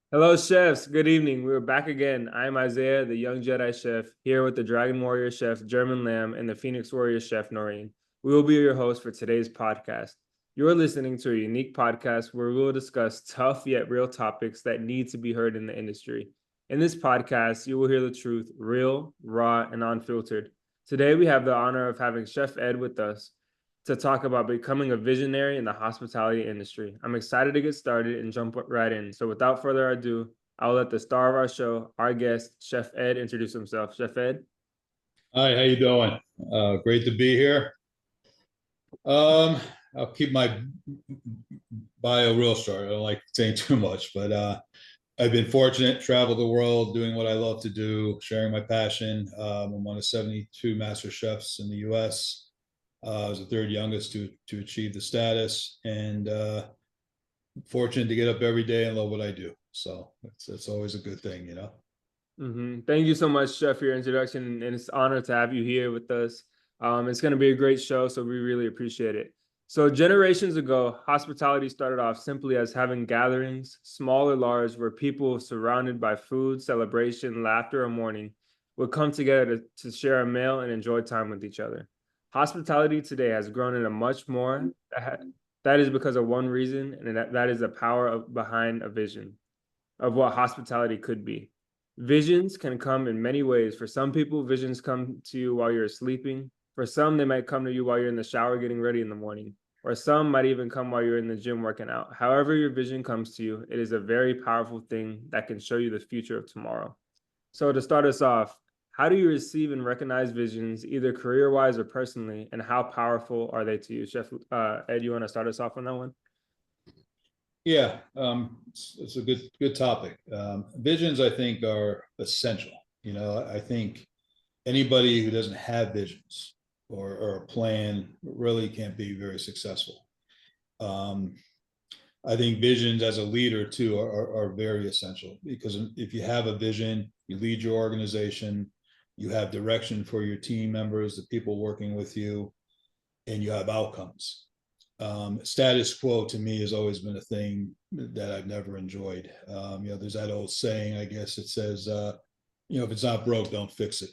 Hello, chefs. Good evening. We're back again. I'm Isaiah, the young Jedi chef, here with the Dragon Warrior chef, German Lam, and the Phoenix Warrior chef, Noreen. We will be your host for today's podcast. You're listening to a unique podcast where we will discuss tough yet real topics that need to be heard in the industry. In this podcast, you will hear the truth, real, raw, and unfiltered. Today, we have the honor of having Chef Ed with us to talk about becoming a visionary in the hospitality industry. I'm excited to get started and jump right in. So without further ado, I'll let the star of our show, our guest, Chef Ed, introduce himself. Chef Ed? Hi, how you doing? Great to be here. Um, I'll keep my bio real short. I don't like saying too much, but I've been fortunate, travel the world, doing what I love to do, sharing my passion. I'm one of 72 master chefs in the U.S. I was the third youngest to achieve the status, and fortunate to get up every day and love what I do. So it's always a good thing, you know. Thank you so much, Chef, for your introduction, and it's an honor to have you here with us. It's going to be a great show, so we really appreciate it. So generations ago, hospitality started off simply as having gatherings, small or large, where people surrounded by food, celebration, laughter, or mourning would come together to share a meal and enjoy time with each other. Hospitality today has grown into much more. That is because of one reason, and that is the power behind a vision of what hospitality could be. Visions can come in many ways. For some people, visions come to you while you're sleeping. For some, they might come to you while you're in the shower getting ready in the morning. Or some might even come while you're in the gym working out. However, your vision comes to you, it is a very powerful thing that can show you the future of tomorrow. So, to start us off, how do you receive and recognize visions, either career wise or personally, and how powerful are they to you? Chef Ed, you want to start us off on that one? Yeah, it's a good topic. Visions, I think, are essential. You know, I think anybody who doesn't have visions or a plan really can't be very successful. Um, I think visions as a leader too are very essential because if you have a vision, you lead your organization, you have direction for your team members, the people working with you, and you have outcomes. Status quo to me has always been a thing that I've never enjoyed. There's that old saying, I guess it says, if it's not broke, don't fix it.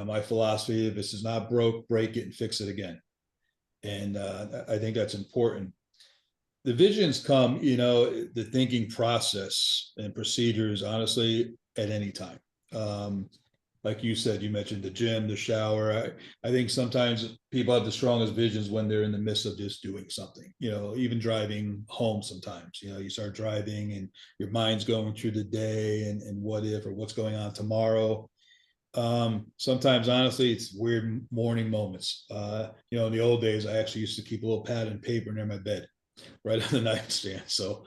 My philosophy, if this is not broke, break it and fix it again. And I think that's important. The visions come, the thinking process and procedures, honestly, at any time. Um, like you said, you mentioned the gym, the shower. I think sometimes people have the strongest visions when they're in the midst of just doing something, even driving home sometimes, you start driving and your mind's going through the day and what if or what's going on tomorrow. Sometimes, honestly, it's weird morning moments. In the old days, I actually used to keep a little pad and paper near my bed, right on the nightstand. So,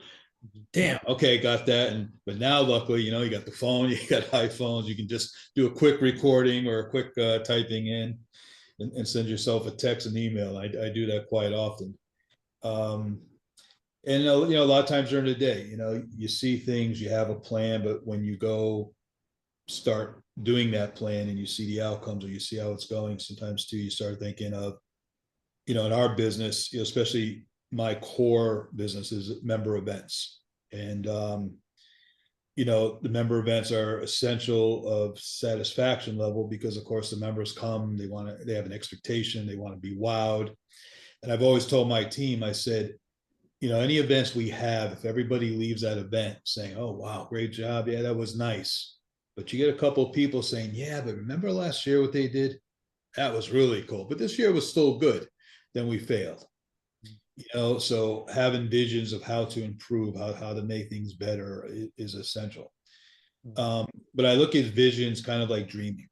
damn, okay, got that. But now, luckily, you got the phone, you got iPhones, you can just do a quick recording or a quick typing in and send yourself a text and email. I do that quite often. Um, and a lot of times during the day, you see things, you have a plan, but when you go start doing that plan and you see the outcomes or you see how it's going, sometimes too you start thinking of, in our business, especially my core business is member events. And the member events are essential of satisfaction level because of course the members come, they have an expectation, they want to be wowed. And I've always told my team, I said, any events we have, if everybody leaves that event saying, oh wow, great job, yeah, that was nice, but you get a couple of people saying, yeah, but remember last year what they did, that was really cool, but this year was still good, then we failed. So having visions of how to improve, how to make things better is essential. But I look at visions kind of like dreaming,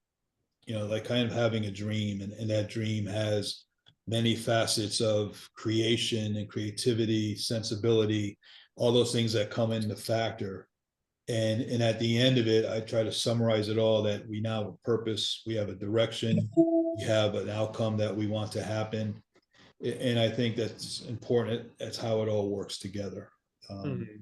like kind of having a dream, and that dream has many facets of creation and creativity, sensibility, all those things that come into factor. And at the end of it, I try to summarize it all that we now have a purpose, we have a direction, we have an outcome that we want to happen. And I think that's important. That's how it all works together. Mm-hmm.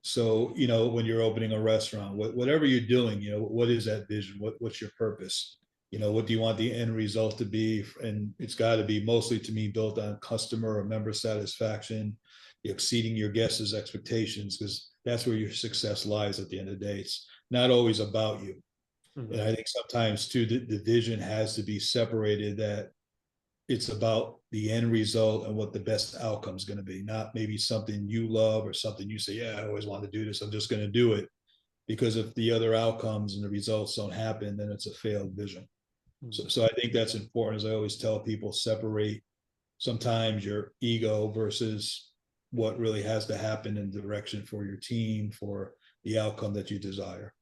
So, when you're opening a restaurant, whatever you're doing, what is that vision? What's your purpose? What do you want the end result to be? And it's got to be mostly, to me, built on customer or member satisfaction. exceeding your guests' expectations, because that's where your success lies at the end of the day. It's not always about you. And I think sometimes too, the vision has to be separated, that it's about the end result and what the best outcome is going to be, not maybe something you love or something you say, yeah, I always wanted to do this, I'm just going to do it. Because if the other outcomes and the results don't happen, then it's a failed vision. So I think that's important. As I always tell people, separate sometimes your ego versus what really has to happen in direction for your team, for the outcome that you desire.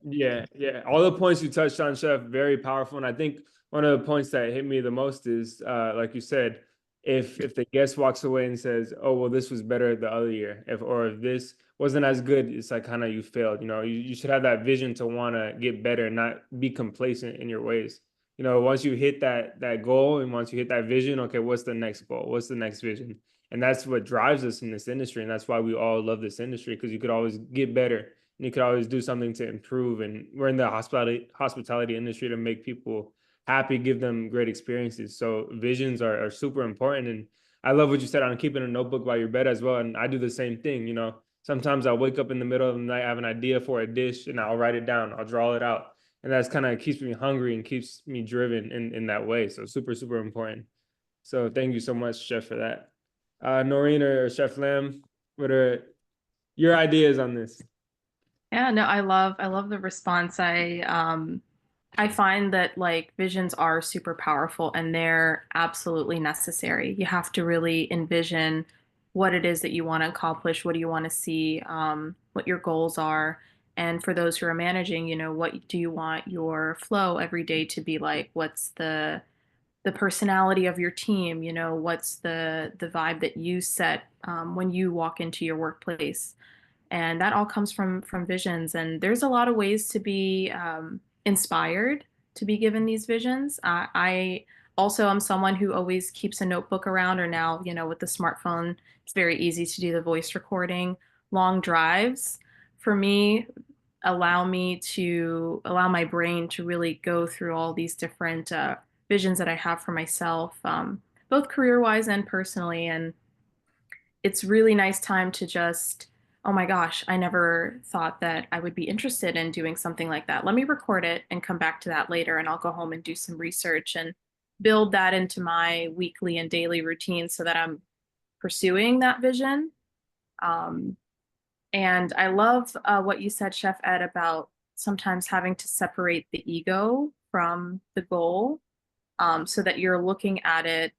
Yeah, yeah. All the points you touched on, Chef, very powerful. And I think one of the points that hit me the most is, like you said, if the guest walks away and says, "Oh, well, this was better the other year," if this wasn't as good, it's like kind of you failed. You should have that vision to want to get better and not be complacent in your ways. Once you hit that goal and once you hit that vision, okay, what's the next goal? What's the next vision? And that's what drives us in this industry, and that's why we all love this industry, because you could always get better. You could always do something to improve. And we're in the hospitality industry to make people happy, give them great experiences. So visions are super important. And I love what you said on keeping a notebook by your bed as well. And I do the same thing. Sometimes I'll wake up in the middle of the night, I have an idea for a dish, and I'll write it down. I'll draw it out. And that's kind of keeps me hungry and keeps me driven in that way. So super, super important. So thank you so much, Chef, for that. Noreen or Chef Lam, what are your ideas on this? Yeah, no, I love the response. I find that like visions are super powerful and they're absolutely necessary. You have to really envision what it is that you want to accomplish, what do you want to see, what your goals are. And for those who are managing, what do you want your flow every day to be like? What's the personality of your team? What's the vibe that you set when you walk into your workplace? And that all comes from visions. And there's a lot of ways to be inspired to be given these visions. I also am someone who always keeps a notebook around, or now, with the smartphone, it's very easy to do the voice recording. Long drives for me allow my brain to really go through all these different visions that I have for myself, both career-wise and personally. And it's really nice time to just, oh my gosh, I never thought that I would be interested in doing something like that. Let me record it and come back to that later, and I'll go home and do some research and build that into my weekly and daily routine so that I'm pursuing that vision. And I love what you said, Chef Ed, about sometimes having to separate the ego from the goal, so that you're looking at it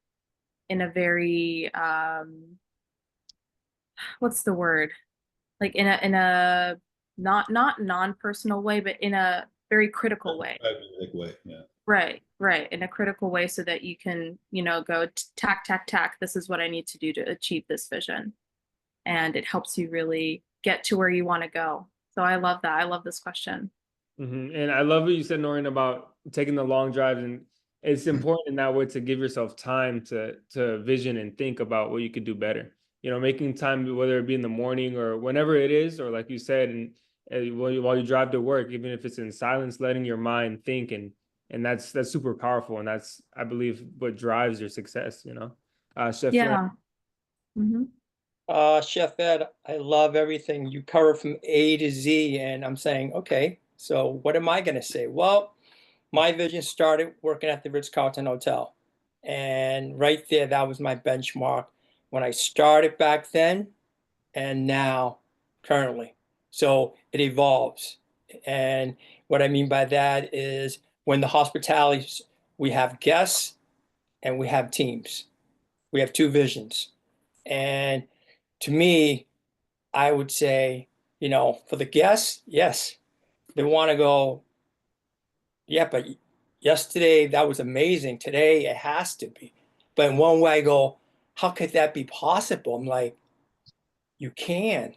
in a very, what's the word? Like in a not non-personal way, but in a very critical way. Yeah. Right. In a critical way, so that you can, go tack, tack, tack. This is what I need to do to achieve this vision. And it helps you really get to where you want to go. So I love that. I love this question. And I love what you said, Noreen, about taking the long drives. And it's important in that way to give yourself time to vision and think about what you could do better. Making time, whether it be in the morning or whenever it is, or like you said, and while you drive to work, even if it's in silence, letting your mind think, and that's super powerful. And that's, I believe, what drives your success. Chef. Yeah. Chef Ed, I love everything you cover from A to Z, and I'm saying, okay, so what am I going to say? Well, my vision started working at the Ritz-Carlton Hotel, and right there, that was my benchmark when I started back then and now currently. So it evolves. And what I mean by that is when the hospitality, we have guests and we have teams. We have two visions. And to me, I would say, for the guests, yes, they want to go, yeah, but yesterday that was amazing. Today it has to be. But in one way I go, how could that be possible? I'm like, you can,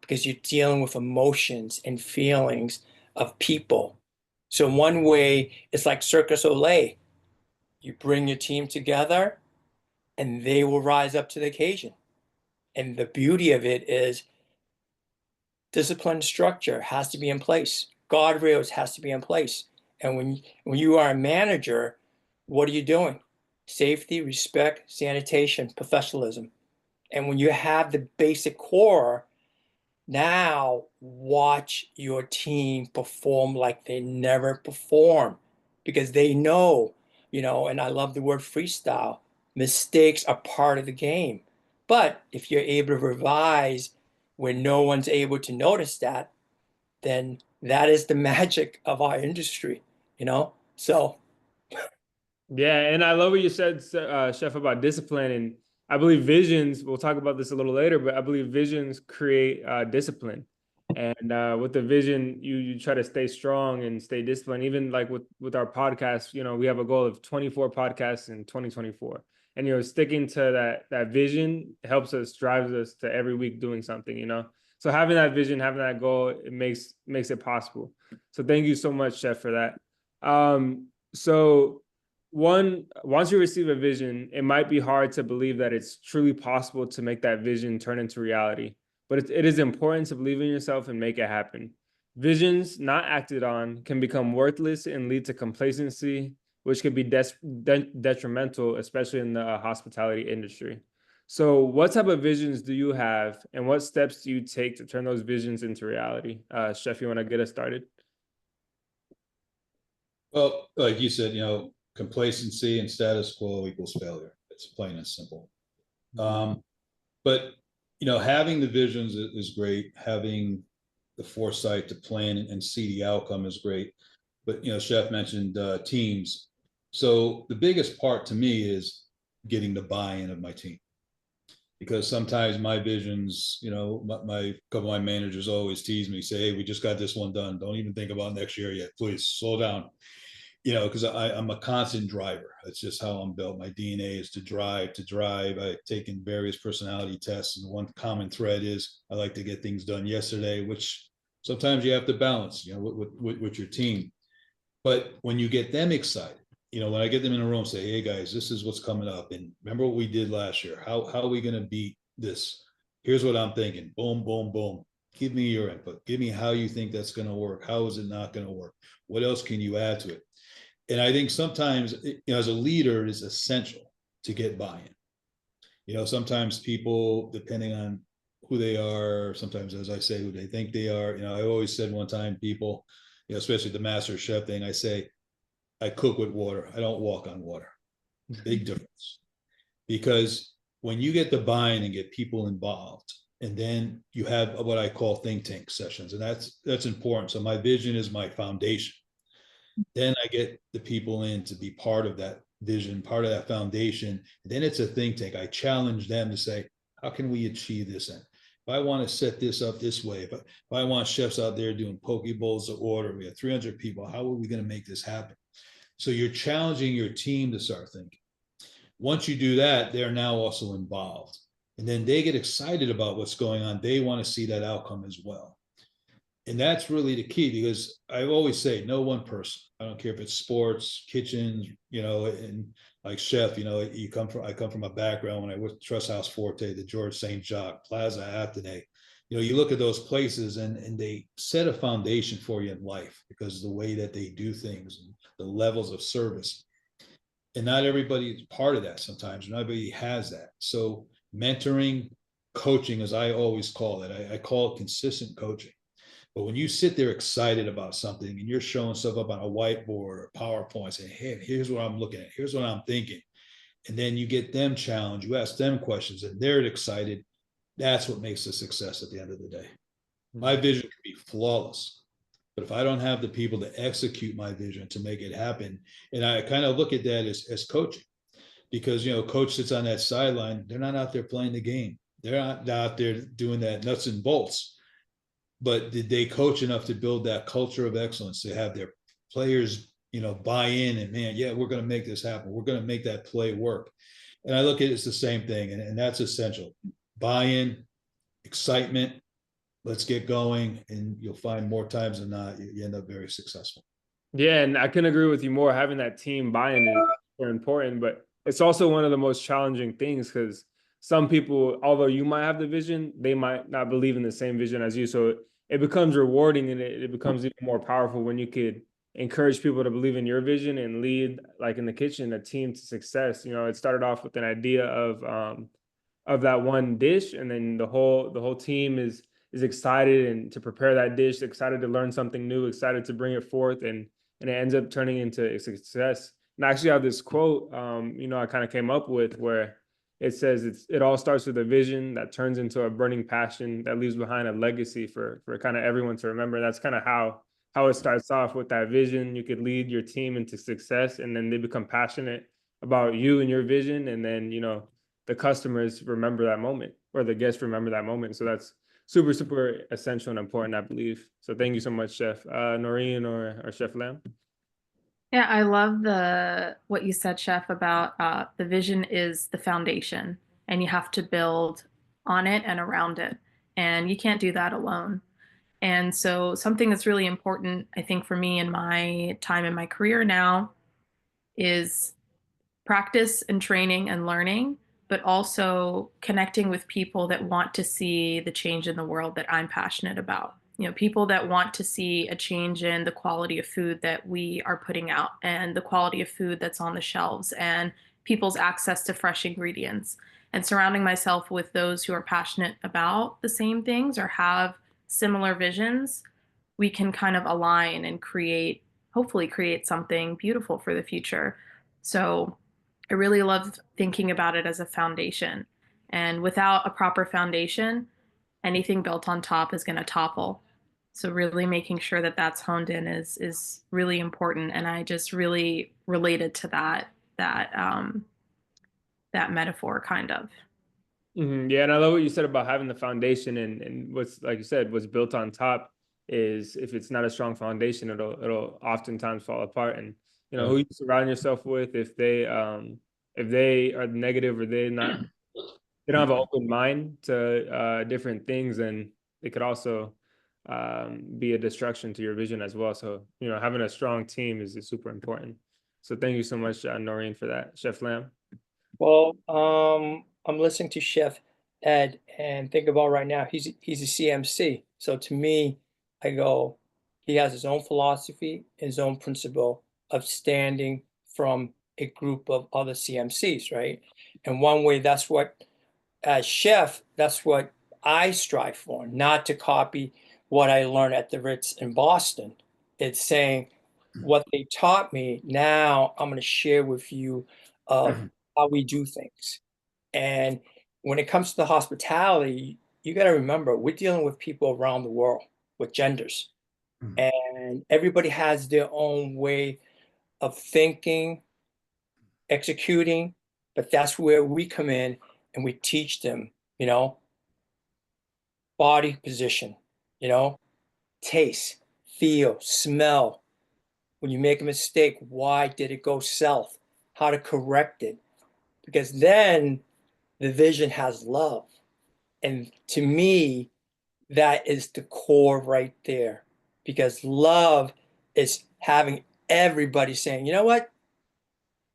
because you're dealing with emotions and feelings of people. So in one way, it's like Cirque du Soleil. You bring your team together and they will rise up to the occasion. And the beauty of it is discipline structure has to be in place. Guardrails has to be in place. And when you are a manager, what are you doing? Safety, respect, sanitation, professionalism. And when you have the basic core, now watch your team perform like they never perform because they know, and I love the word freestyle. Mistakes are part of the game. But if you're able to revise when no one's able to notice that, then that is the magic of our industry. So, Yeah, and I love what you said, Chef, about discipline. And I believe visions, we'll talk about this a little later, but I believe visions create discipline. And with the vision, you try to stay strong and stay disciplined. Even like with our podcast, we have a goal of 24 podcasts in 2024. And sticking to that vision helps us, drives us to every week doing something. So having that vision, having that goal, it makes it possible. So thank you so much, Chef, for that. So once you receive a vision, it might be hard to believe that it's truly possible to make that vision turn into reality, but it is important to believe in yourself and make it happen. Visions not acted on can become worthless and lead to complacency, which could be detrimental, especially in the hospitality industry. So what type of visions do you have, and what steps do you take to turn those visions into reality? Chef, you want to get us started? Well, like you said, complacency and status quo equals failure. It's plain and simple. But having the visions is great. Having the foresight to plan and see the outcome is great. But Chef mentioned teams. So the biggest part to me is getting the buy-in of my team. Because sometimes my visions, my couple of my managers always tease me, say, hey, we just got this one done. Don't even think about next year yet. Please slow down. Because I'm a constant driver. That's just how I'm built. My DNA is to drive. I've taken various personality tests, and one common thread is I like to get things done yesterday, which sometimes you have to balance, with your team. But when you get them excited, when I get them in a room, say, hey guys, this is what's coming up, and remember what we did last year. How are we going to beat this? Here's what I'm thinking. Boom, boom, boom. Give me your input. Give me how you think that's going to work. How is it not going to work? What else can you add to it? And I think sometimes, as a leader, it is essential to get buy-in. Sometimes people, depending on who they are, sometimes, as I say, who they think they are. I always said one time, people, especially the master chef thing, I say, I cook with water. I don't walk on water. Big difference. Because when you get the buy-in and get people involved, and then you have what I call think tank sessions, and that's important. So my vision is my foundation. Then I get the people in to be part of that vision, part of that foundation. Then it's a think tank. I challenge them to say, how can we achieve this end? If I want to set this up this way, if I want chefs out there doing poke bowls to order, we have 300 people, how are we going to make this happen? So you're challenging your team to start thinking. Once you do that, they're now also involved. And then they get excited about what's going on. They want to see that outcome as well. And that's really the key, because I always say no one person. I don't care if it's sports, kitchens, and like Chef, I come from a background when I was Trust House Forte, the George St. Jacques, Plaza Athenay. You look at those places and they set a foundation for you in life because of the way that they do things and the levels of service. And not everybody is part of that sometimes. Not everybody has that. So mentoring, coaching, as I always call it, I call it consistent coaching. But when you sit there excited about something and you're showing stuff up on a whiteboard or PowerPoint, saying, hey, here's what I'm looking at, here's what I'm thinking. And then you get them challenged, you ask them questions, and they're excited. That's what makes a success at the end of the day. My vision can be flawless, but if I don't have the people to execute my vision to make it happen, and I kind of look at that as coaching, because, coach sits on that sideline, they're not out there playing the game. They're not out there doing that nuts and bolts. But did they coach enough to build that culture of excellence, to have their players, buy in and, man, yeah, we're going to make this happen. We're going to make that play work. And I look at it as the same thing. And that's essential. Buy-in, excitement, let's get going. And you'll find more times than not, you end up very successful. Yeah, and I can agree with you more. Having that team buy-in is very important, but it's also one of the most challenging things, because some people, although you might have the vision, they might not believe in the same vision as you. So it becomes rewarding, and it becomes even more powerful when you could encourage people to believe in your vision and lead, like in the kitchen, a team to success. It started off with an idea of of that one dish, and then the whole team is excited and to prepare that dish, excited to learn something new, excited to bring it forth, and it ends up turning into a success. And I actually have this quote, I kind of came up with, where it says it all starts with a vision that turns into a burning passion that leaves behind a legacy for kind of everyone to remember. That's kind of how it starts off, with that vision. You could lead your team into success, and then they become passionate about you and your vision, and then the customers remember that moment, or the guests remember that moment. So that's super, super essential and important, I believe. So thank you so much, Chef Noreen or Chef Lam. Yeah, I love what you said, Chef, about the vision is the foundation, and you have to build on it and around it. And you can't do that alone. And so something that's really important, I think, for me in my time in my career now is practice and training and learning, but also connecting with people that want to see the change in the world that I'm passionate about. People that want to see a change in the quality of food that we are putting out, and the quality of food that's on the shelves, and people's access to fresh ingredients, and surrounding myself with those who are passionate about the same things or have similar visions. We can kind of align and hopefully create something beautiful for the future. So I really love thinking about it as a foundation. And without a proper foundation, anything built on top is going to topple. So really making sure that that's honed in is really important. And I just really related to that metaphor, kind of. Yeah, and I love what you said about having the foundation, and what's, like you said, what's built on top is, if it's not a strong foundation, it'll oftentimes fall apart. And who you surround yourself with, if they are negative, or they don't have an open mind to different things, then it could also be a destruction to your vision as well. So having a strong team is super important. So thank you so much, Noreen, for that. Chef Lam. Well, I'm listening to Chef Ed and think about right now, he's a CMC. So to me, I go, he has his own philosophy, his own principle of standing from a group of other CMCs, right? And one way, that's what, as chef, that's what I strive for, not to copy what I learned at the Ritz in Boston. It's saying what they taught me, now I'm going to share with you of how we do things. And when it comes to the hospitality, you got to remember, we're dealing with people around the world with genders, and everybody has their own way of thinking, executing, but that's where we come in and we teach them, body position, taste, feel, smell. When you make a mistake, why did it go south? How to correct it. Because then the vision has love. And to me, that is the core right there. Because love is having everybody saying, you know what?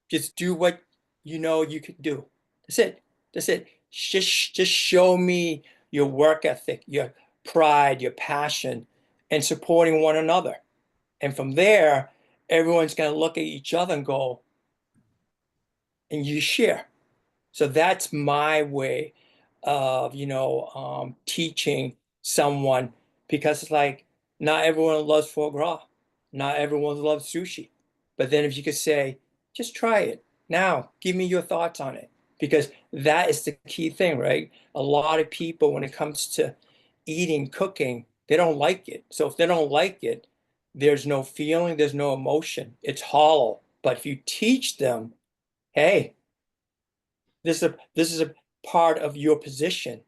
Just do what you know you could do. That's it. That's it. Just show me your work ethic, your pride, your passion, and supporting one another. And from there, everyone's going to look at each other and go, and you share. So that's my way of, teaching someone, because it's like, not everyone loves foie gras. Not everyone loves sushi. But then if you could say, just try it. Now, give me your thoughts on it. Because that is the key thing, right? A lot of people, when it comes to eating, cooking, they don't like it. So if they don't like it, there's no feeling, there's no emotion. It's hollow. But if you teach them, hey, this is a part of your position,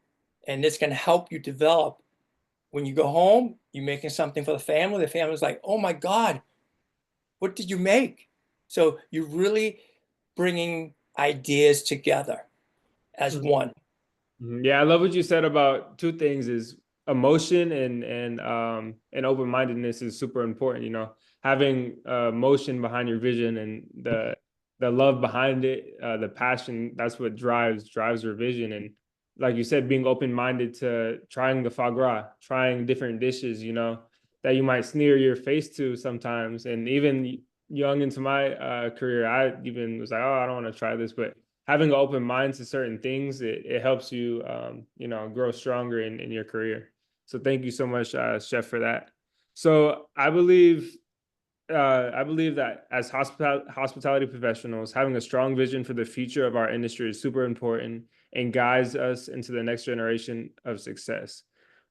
and it's going to help you develop. When you go home, you're making something for the family. The family's like, oh my God, what did you make? So you're really bringing ideas together as one. Yeah, I love what you said about two things: is emotion and open-mindedness is super important. Having emotion behind your vision, and the love behind it, the passion, that's what drives your vision. And like you said, being open-minded to trying the foie gras, trying different dishes, that you might sneer your face to sometimes. And even young into my career, I even was like, oh, I don't want to try this. But having an open mind to certain things, it helps you, you know, grow stronger in your career. So thank you so much, Chef, for that. So I believe that as hospitality professionals, having a strong vision for the future of our industry is super important and guides us into the next generation of success.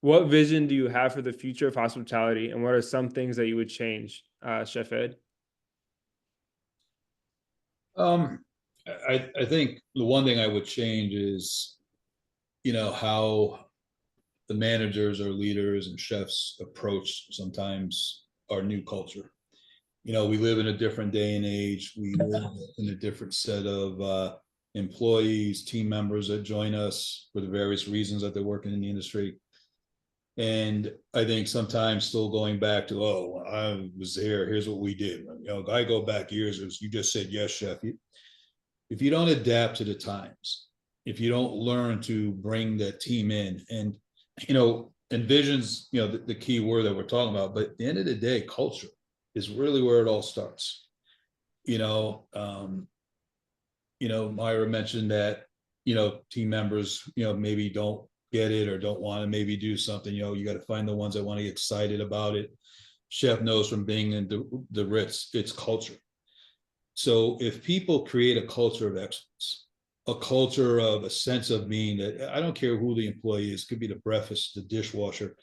What vision do you have for the future of hospitality, and what are some things that you would change, Chef Ed? I think the one thing I would change is, you know, how the managers or leaders and chefs approach sometimes our new culture. You know, we live in a different day and age. We live in a different set of employees, team members that join us for the various reasons that they're working in the industry. And I think sometimes still going back to, oh, I was there, here's what we did. You know, I go back years, as you just said, yes, chef. If you don't adapt to the times, if you don't learn to bring that team in, and, you know, and vision's, you know, the key word that we're talking about, but at the end of the day, culture is really where it all starts. You know, Myra mentioned that, you know, team members, you know, maybe don't get it or don't want to maybe do something. You know, you got to find the ones that want to get excited about it. Chef knows from being in the Ritz, it's culture. So if people create a culture of excellence, a culture of a sense of being, that I don't care who the employee is, could be the breakfast, the dishwasher,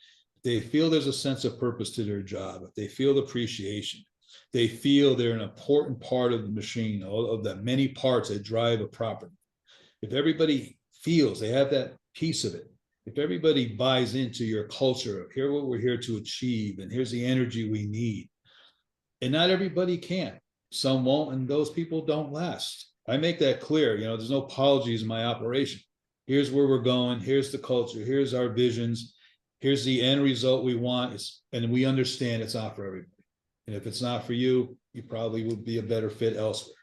they feel there's a sense of purpose to their job, if they feel appreciation, they feel they're an important part of the machine, of the many parts that drive a property. If everybody feels they have that piece of it, if everybody buys into your culture, here's what we're here to achieve, and here's the energy we need, and not everybody can. Some won't, and those people don't last. I make that clear. You know, there's no apologies in my operation. Here's where we're going. Here's the culture. Here's our visions. Here's the end result we want. And we understand it's not for everybody. And if it's not for you, you probably would be a better fit elsewhere.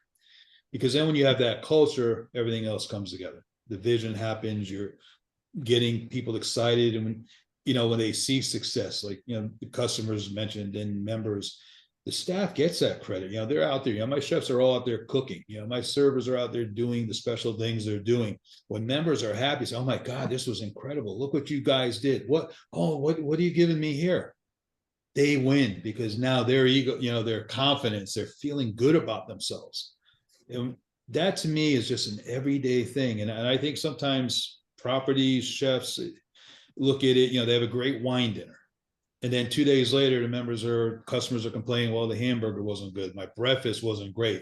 Because then when you have that culture, everything else comes together. The vision happens. You're getting people excited. And when, you know, when they see success, like, you know, the customers mentioned and members, the staff gets that credit. You know, they're out there. You know, my chefs are all out there cooking. You know, my servers are out there doing the special things they're doing. When members are happy, say, "Oh my God, this was incredible! Look what you guys did! What are you giving me here?" They win because now their ego, you know, their confidence, they're feeling good about themselves. And that to me is just an everyday thing. And I think sometimes properties, chefs look at it. You know, they have a great wine dinner. And then 2 days later, the customers are complaining, well, the hamburger wasn't good. My breakfast wasn't great.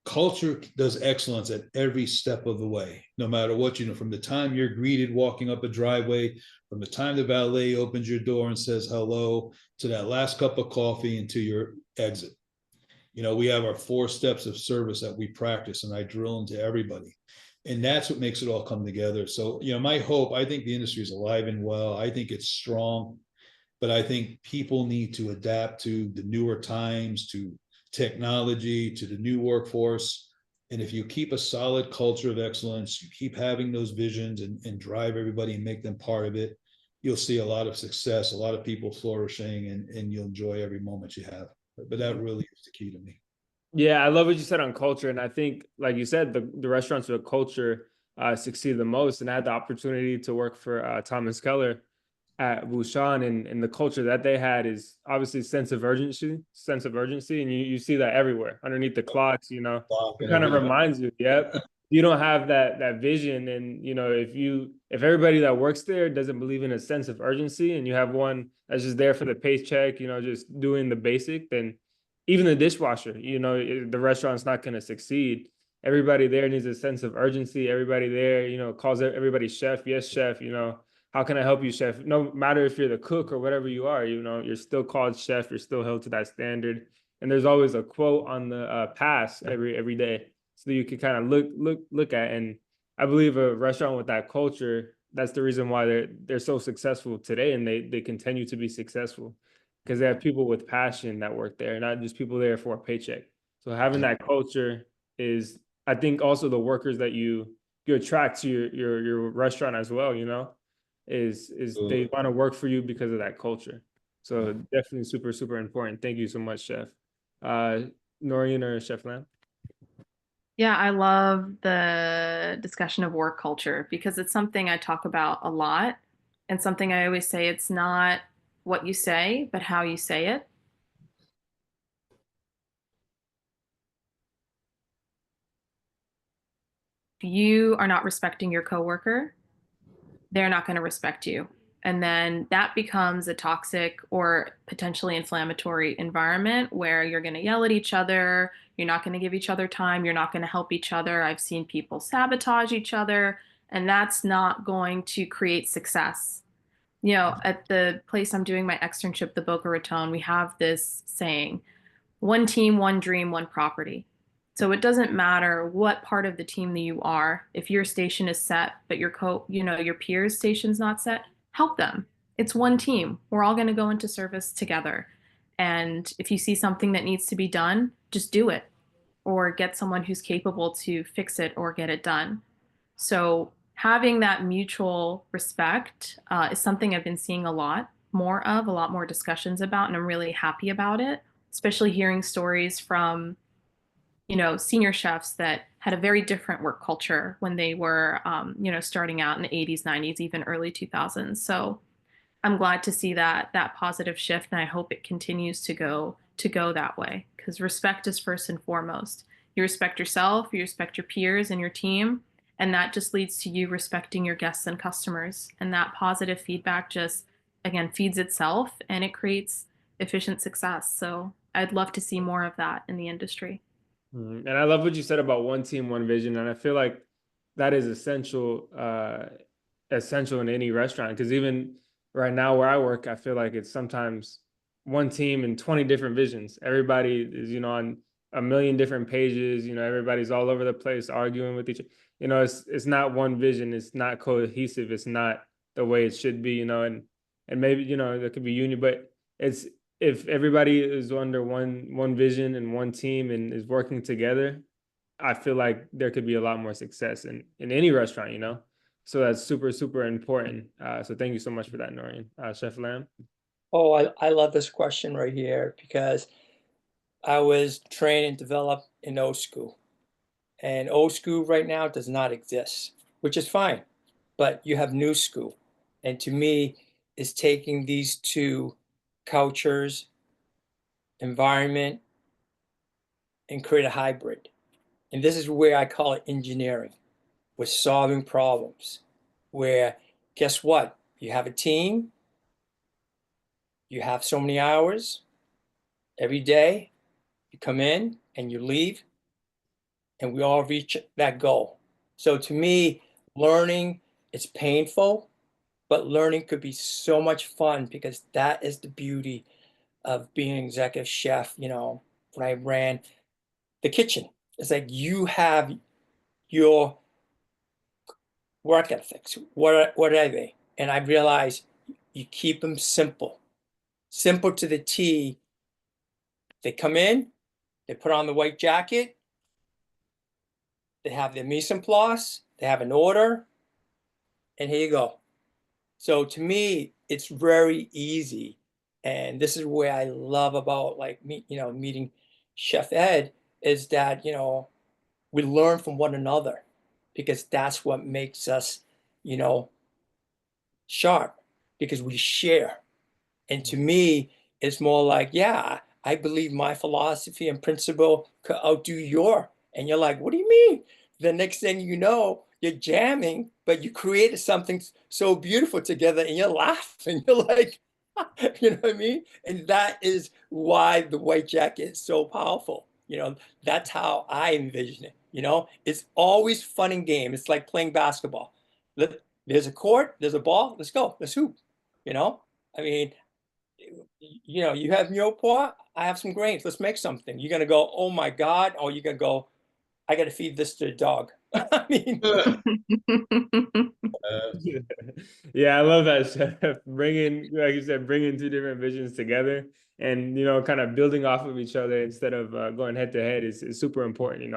Culture does excellence at every step of the way, no matter what, you know, from the time you're greeted walking up a driveway, from the time the valet opens your door and says hello, to that last cup of coffee and to your exit. You know, we have our 4 steps of service that we practice, and I drill into everybody. And that's what makes it all come together. So, you know, my hope, I think the industry is alive and well. I think it's strong. But I think people need to adapt to the newer times, to technology, to the new workforce. And if you keep a solid culture of excellence, you keep having those visions and drive everybody and make them part of it, you'll see a lot of success, a lot of people flourishing, and you'll enjoy every moment you have. But that really is the key to me. Yeah, I love what you said on culture. And I think, like you said, the restaurants with culture succeed the most. And I had the opportunity to work for Thomas Keller at Bouchon, and the culture that they had is obviously sense of urgency, and you see that everywhere underneath the clocks. You know, it kind of reminds you, yep, you don't have that vision, and you know, if everybody that works there doesn't believe in a sense of urgency, and you have one that's just there for the paycheck, you know, just doing the basic, then even the dishwasher, you know, the restaurant's not going to succeed. Everybody there needs a sense of urgency. Everybody there, you know, calls everybody chef. Yes, chef. You know, how can I help you, chef? No matter if you're the cook or whatever you are, you know, you're still called chef. You're still held to that standard. And there's always a quote on the pass every day, so you can kind of look at. And I believe a restaurant with that culture, that's the reason why they're so successful today, and they continue to be successful, because they have people with passion that work there, not just people there for a paycheck. So having that culture is, I think, also the workers that you attract to your restaurant as well, you know, is they want to work for you because of that culture. So definitely super important. Thank you so much, Chef. Noreen or Chef Lam? Yeah, I love the discussion of work culture because it's something I talk about a lot and something I always say it's not what you say, but how you say it. If you are not respecting your coworker, they're not going to respect you. And then that becomes a toxic or potentially inflammatory environment where you're going to yell at each other. You're not going to give each other time. You're not going to help each other. I've seen people sabotage each other, and that's not going to create success. You know, at the place I'm doing my externship, the Boca Raton, we have this saying, one team, one dream, one property. So it doesn't matter what part of the team that you are. If your station is set, but your peers' station's not set, help them. It's one team. We're all going to go into service together. And if you see something that needs to be done, just do it or get someone who's capable to fix it or get it done. So having that mutual respect is something I've been seeing a lot more discussions about, and I'm really happy about it, especially hearing stories from, senior chefs that had a very different work culture when they were, starting out in the 80s, 90s, even early 2000s. So I'm glad to see that positive shift, and I hope it continues to go that way because respect is first and foremost. You respect yourself, you respect your peers and your team, and that just leads to you respecting your guests and customers. And that positive feedback just again feeds itself and it creates efficient success. So I'd love to see more of that in the industry. And I love what you said about one team, one vision. And I feel like that is essential in any restaurant. Because even right now where I work, I feel like it's sometimes one team and 20 different visions. Everybody is, on a million different pages, everybody's all over the place arguing with each other. It's not one vision, it's not cohesive, it's not the way it should be, and maybe, there could be union, but it's if everybody is under one vision and one team and is working together, I feel like there could be a lot more success in any restaurant, So that's super, super important. So thank you so much for that, Noreen. Chef Lam. Oh, I love this question right here because I was trained and developed in old school. And old school right now does not exist, which is fine. But you have new school. And to me, is taking these two cultures, environment, and create a hybrid. And this is where I call it engineering. We're solving problems. Where guess what? You have a team, you have so many hours every day, you come in and you leave, and we all reach that goal. So to me, learning is painful, but learning could be so much fun because that is the beauty of being an executive chef. When I ran the kitchen, it's like you have your work ethics. What are they? And I realized you keep them simple, simple to the T. They come in, they put on the white jacket, they have their mise en place, they have an order, and here you go. So to me, it's very easy. And this is where I love about meeting Chef Ed is that, we learn from one another because that's what makes us, you know, sharp because we share. And to me, it's more like, yeah, I believe my philosophy and principle could outdo your. And you're like, what do you mean? The next thing you know, you're jamming, but you created something so beautiful together and you're laughing. You're like, you know what I mean? And that is why the white jacket is so powerful. That's how I envision it. It's always fun and game. It's like playing basketball. There's a court, there's a ball, let's go, let's hoop. I mean, you have meal pot, I have some grains, let's make something. You're gonna go, oh my God, or you're gonna go, I gotta feed this to the dog. I mean, Yeah, I love that, Chef. Bringing, like you said, bringing two different visions together and, kind of building off of each other instead of going head to head is super important.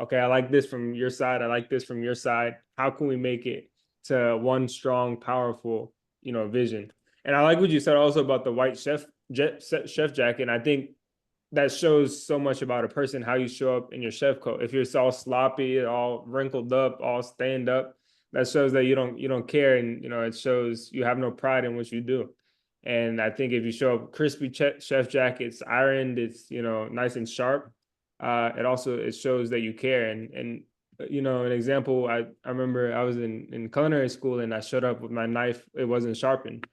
Okay, I like this from your side. I like this from your side. How can we make it to one strong, powerful, vision? And I like what you said also about the white chef jacket. And I think that shows so much about a person, how you show up in your chef coat. If you're all sloppy, all wrinkled up, all stained up, that shows that you don't care, and it shows you have no pride in what you do. And I think if you show up crispy chef jackets, ironed, it's nice and sharp. It shows that you care. And an example, I remember I was in culinary school and I showed up with my knife, it wasn't sharpened,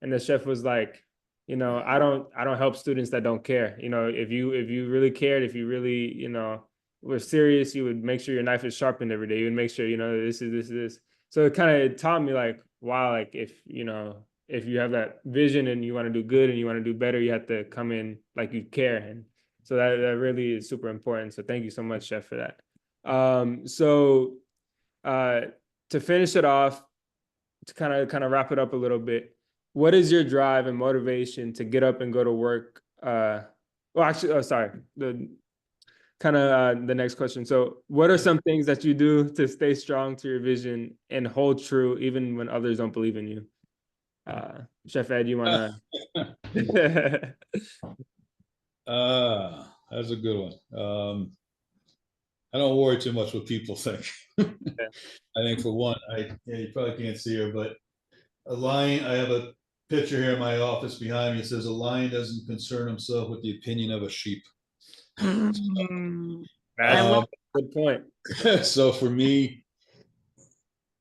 and the chef was like, I don't help students that don't care. If you really cared, if you really were serious, you would make sure your knife is sharpened every day. You would make sure this is this. So it kind of taught me like, wow, like if you have that vision and you want to do good and you want to do better, you have to come in like you care. And so that really is super important. So thank you so much, Chef, for that. So to finish it off, to kind of wrap it up a little bit, what is your drive and motivation to get up and go to work? The next question. So what are some things that you do to stay strong to your vision and hold true even when others don't believe in you? Chef Ed, you want to? That's a good one. I don't worry too much what people think. I think for one, you probably can't see her, but a lion, I have a picture here in my office behind me. It says, a lion doesn't concern himself with the opinion of a sheep. That's a good point. So for me,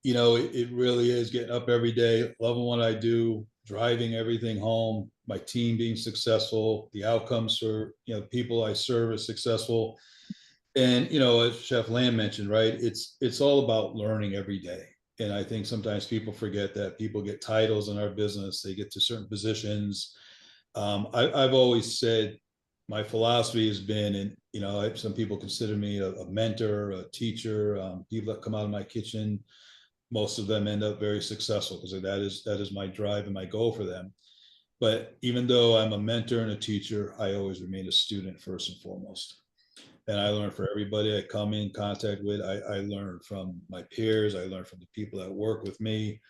it really is getting up every day, loving what I do, driving everything home, my team being successful, the outcomes for people I serve is successful. And as Chef Lam mentioned, right, it's all about learning every day. And I think sometimes people forget that people get titles in our business, they get to certain positions. I've always said my philosophy has been, and some people consider me a mentor, a teacher. People that come out of my kitchen, most of them end up very successful because that is my drive and my goal for them. But even though I'm a mentor and a teacher, I always remain a student first and foremost. And I learn from everybody I come in contact with. I learn from my peers. I learn from the people that work with me.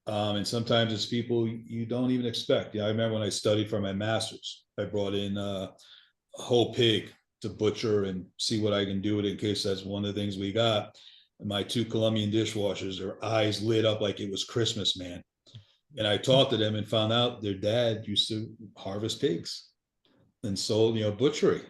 And sometimes it's people you don't even expect. I remember when I studied for my master's, I brought in a whole pig to butcher and see what I can do with it in case that's one of the things we got. And my 2 Colombian dishwashers, their eyes lit up like it was Christmas, man. And I talked to them and found out their dad used to harvest pigs and sold, butchery.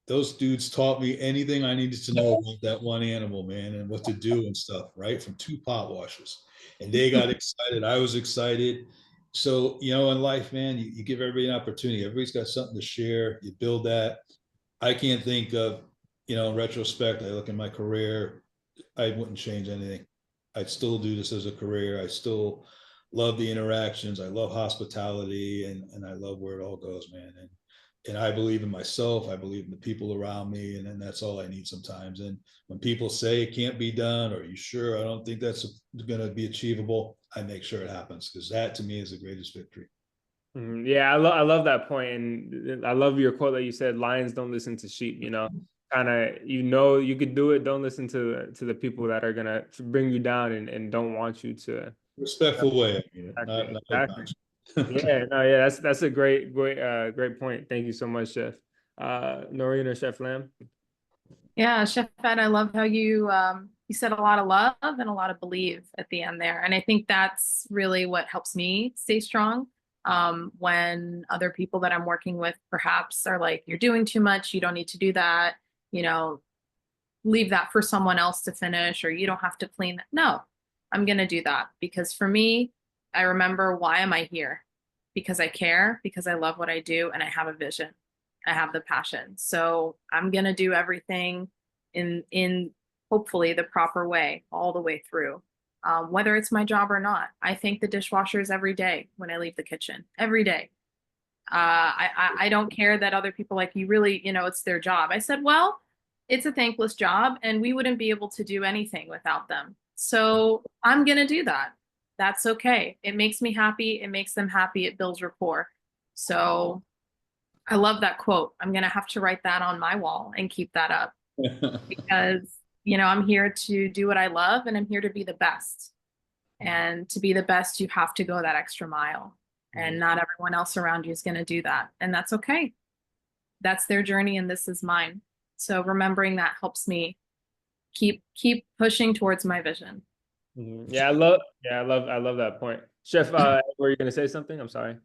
Those dudes taught me anything I needed to know about that one animal, man, and what to do and stuff, right? From 2 pot washers. And they got excited. I was excited. So, in life, man, you give everybody an opportunity. Everybody's got something to share. You build that. I can't think of, in retrospect, I look at my career, I wouldn't change anything. I'd still do this as a career. I still love the interactions. I love hospitality, and I love where it all goes, man. And I believe in myself. I believe in the people around me, and then that's all I need sometimes. And when people say it can't be done, or are you sure? I don't think that's going to be achievable. I make sure it happens, because that to me is the greatest victory. Yeah, I love that point, and I love your quote that you said, "Lions don't listen to sheep." Kind of, you could do it. Don't listen to the people that are gonna bring you down and don't want you to. Respectful way. Exactly. Yeah, that's a great point. Thank you so much, Chef. Noreen or Chef Lam? Yeah, Chef Ed, I love how you said a lot of love and a lot of believe at the end there. And I think that's really what helps me stay strong. When other people that I'm working with perhaps are like, you're doing too much, you don't need to do that, leave that for someone else to finish, or you don't have to clean that. No, I'm going to do that, because for me, I remember, why am I here? Because I care, because I love what I do, and I have a vision. I have the passion. So I'm going to do everything in hopefully the proper way all the way through, whether it's my job or not. I thank the dishwashers every day when I leave the kitchen, every day. I don't care that other people like, you really, it's their job. I said, well, it's a thankless job and we wouldn't be able to do anything without them. So I'm going to do that. That's okay. It makes me happy. It makes them happy. It builds rapport. So I love that quote. I'm going to have to write that on my wall and keep that up because, I'm here to do what I love, and I'm here to be the best. And to be the best, you have to go that extra mile, and not everyone else around you is going to do that. And that's okay. that's their journey and this is mine. So remembering that helps me keep pushing towards my vision. Mhm. Yeah, I love that point. Chef, were you gonna say something? I'm sorry.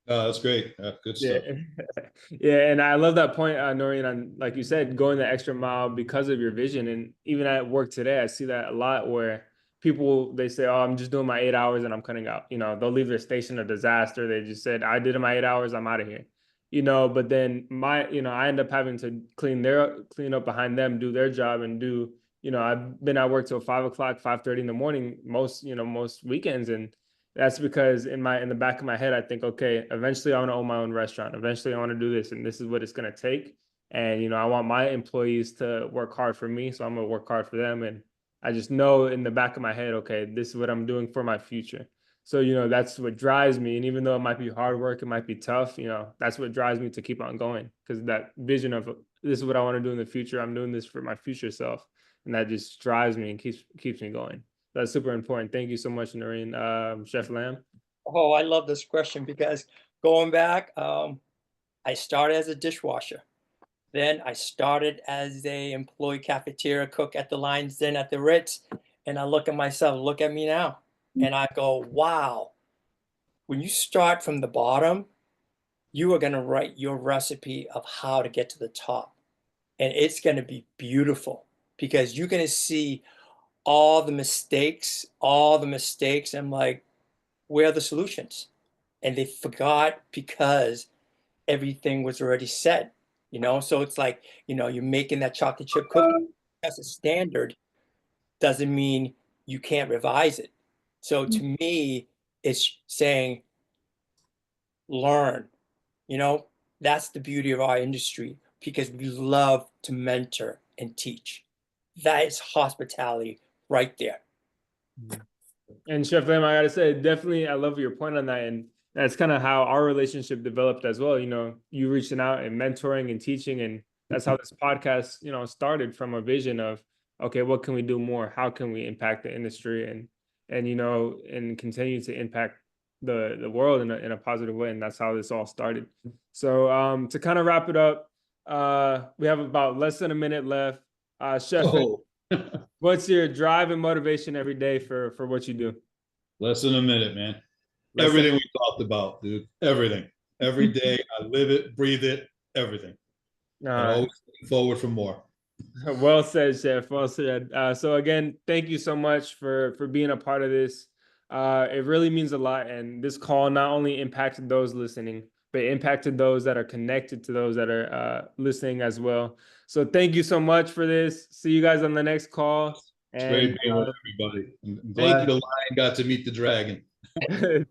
That's great. Good Yeah. stuff. Yeah, and I love that point, Noreen, on like you said, going the extra mile because of your vision. And even at work today, I see that a lot where people they say, "Oh, I'm just doing my 8 hours and I'm cutting out." You know, they'll leave their station a disaster. They just said, "I did my 8 hours, I'm out of here." You know, but then I end up having to clean up behind them, do their job, and do. You know, I've been at work till 5 o'clock, 5:30 in the morning, most weekends, and that's because in the back of my head, I think, okay, eventually I want to own my own restaurant. Eventually I want to do this, and this is what it's going to take. And, I want my employees to work hard for me. So I'm going to work hard for them. And I just know in the back of my head, okay, this is what I'm doing for my future. So, that's what drives me. And even though it might be hard work, it might be tough, that's what drives me to keep on going. Because that vision of this is what I want to do in the future. I'm doing this for my future self. And that just drives me and keeps me going. That's super important. Thank you so much, Noreen. Chef Lam. Oh, I love this question because going back, I started as a dishwasher. Then I started as a employee cafeteria cook at the Lions Den at the Ritz. And I look at myself, look at me now. And I go, wow, when you start from the bottom, you are going to write your recipe of how to get to the top. And it's going to be beautiful because you're going to see all the mistakes. I'm like, where are the solutions? And they forgot because everything was already set, So it's like, you're making that chocolate chip cookie. That's a standard. Doesn't mean you can't revise it. So to me, it's saying, learn, that's the beauty of our industry because we love to mentor and teach. That is hospitality right there. And Chef Lam, I gotta say, definitely, I love your point on that, and that's kind of how our relationship developed as well. You reaching out and mentoring and teaching, and that's how this podcast, started from a vision of, okay, what can we do more? How can we impact the industry and and continue to impact the world in a positive way, and that's how this all started. So to kind of wrap it up, we have about less than a minute left. Chef, what's your drive and motivation every day for what you do? Less than a minute, man. Everything we talked about, dude. Everything. Every day, I live it, breathe it, everything. And always looking forward for more. Well said, Chef. Well said. So again, thank you so much for being a part of this. It really means a lot. And this call not only impacted those listening, but impacted those that are connected to those that are listening as well. So thank you so much for this. See you guys on the next call. It's great being with everybody. I'm glad the lion got to meet the dragon. Definitely.